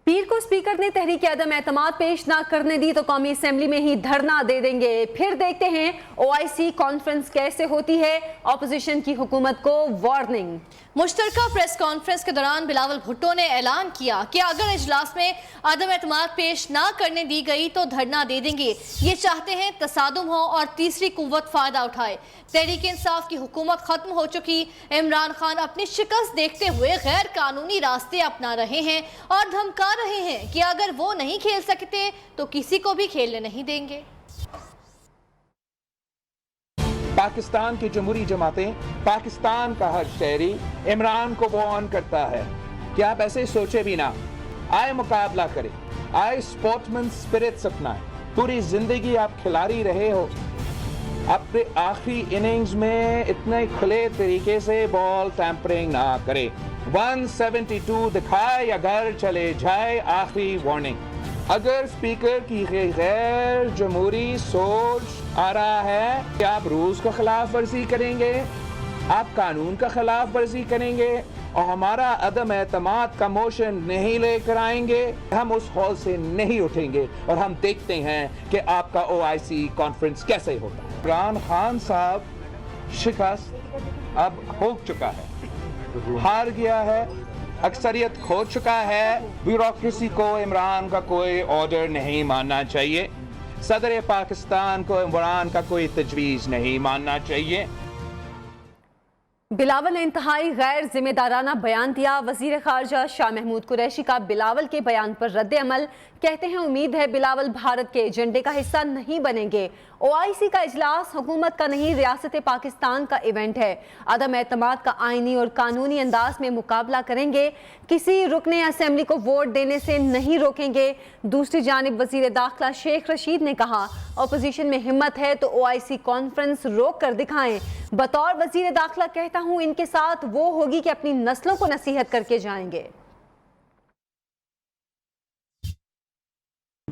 پیر کو اسپیکر نے تحریک عدم اعتماد پیش نہ کرنے دی تو قومی اسمبلی میں ہی دھرنا دے دیں گے۔ پھر دیکھتے ہیں OIC کانفرنس کیسے ہوتی ہے، اپوزیشن کی حکومت کو وارننگ۔ مشترکہ پریس کانفرنس کے دوران بلاول بھٹو نے اعلان کیا کہ اگر اجلاس میں عدم اعتماد پیش نہ کرنے دی گئی تو دھرنا دے دیں گے۔ یہ چاہتے ہیں تصادم ہو اور تیسری قوت فائدہ اٹھائے۔ تحریک انصاف کی حکومت ختم ہو چکی، عمران خان اپنی شکست دیکھتے ہوئے غیر قانونی راستے اپنا رہے ہیں اور دھمکا رہے ہیں کہ اگر وہ نہیں کھیل سکتے تو کسی کو بھی کھیلنے نہیں دیں گے۔ پاکستان کی جمہوری جماعتیں، پاکستان کا ہر شہری عمران کو وارن کرتا ہے کہ آپ ایسے سوچے بھی نہ، آئے مقابلہ کریں، آئے سپورٹمن سپرٹ اپنائیں۔ پوری زندگی آپ کھلاڑی رہے ہو، اپنے آخری اننگز میں اتنے کھلے طریقے سے بال ٹیمپرنگ نہ کرے۔ 172 دکھائے یا گھر چلے جائے، آخری وارننگ۔ اگر اسپیکر کی غیر جمہوری سوچ آ رہا ہے کہ آپ رولز کا خلاف ورزی کریں گے، آپ قانون کا خلاف ورزی کریں گے اور ہمارا عدم اعتماد کا موشن نہیں لے کر آئیں گے، ہم اس ہال سے نہیں اٹھیں گے اور ہم دیکھتے ہیں کہ آپ کا OIC کانفرنس کیسے ہوتا ہے۔ عمران خان صاحب شکست اب ہو چکا ہے، ہار گیا ہے، اکثریت کھو چکا ہے۔ بیوروکریسی کو عمران کا کوئی آرڈر نہیں ماننا چاہیے، صدر پاکستان کو عمران کا کوئی تجویز نہیں ماننا چاہیے۔ بلاول نے انتہائی غیر ذمہ دارانہ بیان دیا۔ وزیر خارجہ شاہ محمود قریشی کا بلاول کے بیان پر رد عمل، کہتے ہیں امید ہے بلاول بھارت کے ایجنڈے کا حصہ نہیں بنیں گے۔ OIC کا اجلاس حکومت کا نہیں، ریاست پاکستان کا ایونٹ ہے۔ عدم اعتماد کا آئینی اور قانونی انداز میں مقابلہ کریں گے، کسی رکن اسمبلی کو ووٹ دینے سے نہیں روکیں گے۔ دوسری جانب وزیر داخلہ شیخ رشید نے کہا اپوزیشن میں ہمت ہے تو OIC کانفرنس روک کر دکھائیں۔ بطور وزیر داخلہ کہتا ہوں ان کے ساتھ وہ ہوگی کہ اپنی نسلوں کو نصیحت کر کے جائیں گے۔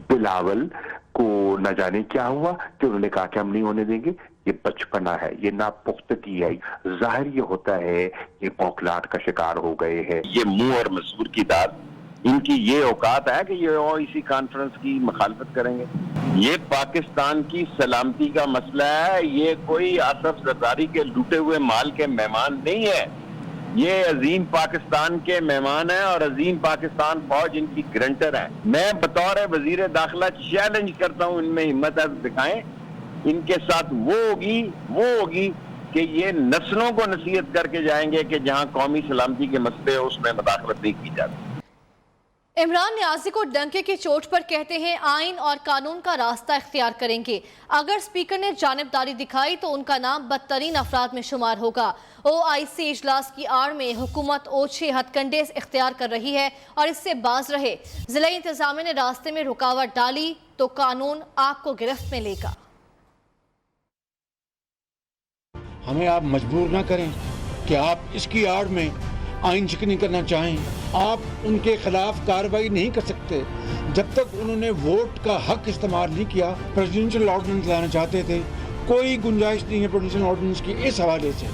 بلاول کو نہ جانے کیا ہوا کہ انہوں نے کہا کہ ہم نہیں ہونے دیں گے۔ یہ بچپنا ہے، یہ ناپختگی ہے، ظاہر یہ ہوتا ہے یہ پوکلاٹ کا شکار ہو گئے ہیں۔ یہ منہ اور مسور کی داد، ان کی یہ اوقات ہے کہ یہ OIC کانفرنس کی مخالفت کریں گے۔ یہ پاکستان کی سلامتی کا مسئلہ ہے، یہ کوئی آصف زرداری کے لوٹے ہوئے مال کے مہمان نہیں ہے، یہ عظیم پاکستان کے مہمان ہیں اور عظیم پاکستان فوج ان کی گرنٹر ہے۔ میں بطور وزیر داخلہ چیلنج کرتا ہوں، ان میں ہمت ہے دکھائیں۔ ان کے ساتھ وہ ہوگی کہ یہ نسلوں کو نصیحت کر کے جائیں گے کہ جہاں قومی سلامتی کے مسئلے اس میں مداخلت نہیں کی جاتی۔ عمران نیازی کو ڈنکے کی چوٹ پر کہتے ہیں آئین اور قانون کا راستہ اختیار کریں گے، اگر اسپیکر نے جانبداری دکھائی تو ان کا نام بدترین افراد میں شمار ہوگا۔ OIC اجلاس کی آڑ میں حکومت اوچھے ہتھ کنڈے اختیار کر رہی ہے اور اس سے باز رہے۔ ضلعی انتظامیہ نے راستے میں رکاوٹ ڈالی تو قانون آپ کو گرفت میں لے گا۔ ہمیں آپ مجبور نہ کریں کہ آپ اس کی آڑ میں آئین شکنی کرنا چاہیں۔ آپ ان کے خلاف کارروائی نہیں کر سکتے جب تک انہوں نے ووٹ کا حق استعمال نہیں کیا۔ پریزیڈنشل آرڈیننس لانا چاہتے تھے، کوئی گنجائش نہیں ہے پریزیڈنشل آرڈیننس کی۔ اس حوالے سے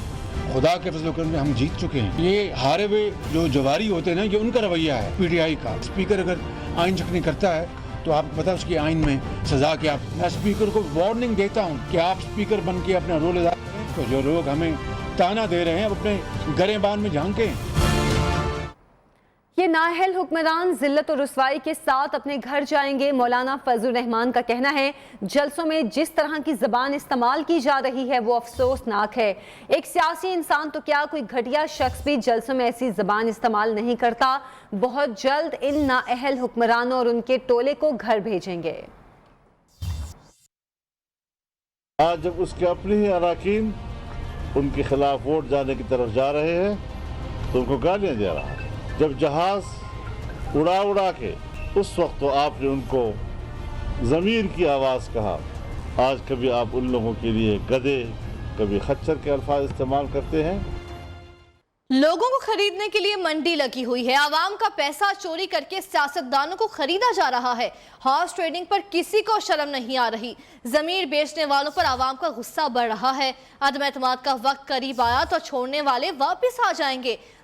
خدا کے فضل و کرم میں ہم جیت چکے ہیں۔ یہ ہارے ہوئے جو جواری ہوتے ہیں نا، یہ ان کا رویہ ہے PTI کا۔ اسپیکر اگر آئین شکنی کرتا ہے تو آپ کو پتا اس کی آئین میں سزا کیا۔ میں اسپیکر کو وارننگ دیتا ہوں کہ آپ اسپیکر بن کے اپنا رول ادا کریں، تو جو لوگ ہمیں تانا دے رہے ہیں اب اپنے گریبان میں جھانکیں۔ یہ نااہل حکمران ذلت و رسوائی کے ساتھ اپنے گھر جائیں گے۔ مولانا فضل الرحمان کا کہنا ہے جلسوں میں جس طرح کی زبان استعمال کی جا رہی ہے وہ افسوسناک ہے۔ ایک سیاسی انسان تو کیا کوئی گھٹیا شخص بھی جلسوں میں ایسی زبان استعمال نہیں کرتا۔ بہت جلد ان نااہل حکمرانوں اور ان کے ٹولے کو گھر بھیجیں گے۔ آج جب اس کے اپنے ہی اراکین ان کے خلاف ووٹ جانے کی طرف جا رہے ہیں تو ان کو گالیاں دے رہا ہے۔ جب جہاز اڑا کے اس وقت تو آپ نے ان کو ضمیر کی آواز کہا، آج کبھی آپ ان لوگوں کے لیے گدھے، کبھی خچر کے الفاظ استعمال کرتے ہیں۔ لوگوں کو خریدنے کے لیے منڈی لگی ہوئی ہے، عوام کا پیسہ چوری کر کے سیاستدانوں کو خریدا جا رہا ہے۔ ہارس ٹریڈنگ پر کسی کو شرم نہیں آ رہی، ضمیر بیچنے والوں پر عوام کا غصہ بڑھ رہا ہے۔ عدم اعتماد کا وقت قریب آیا تو چھوڑنے والے واپس آ جائیں گے۔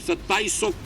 2700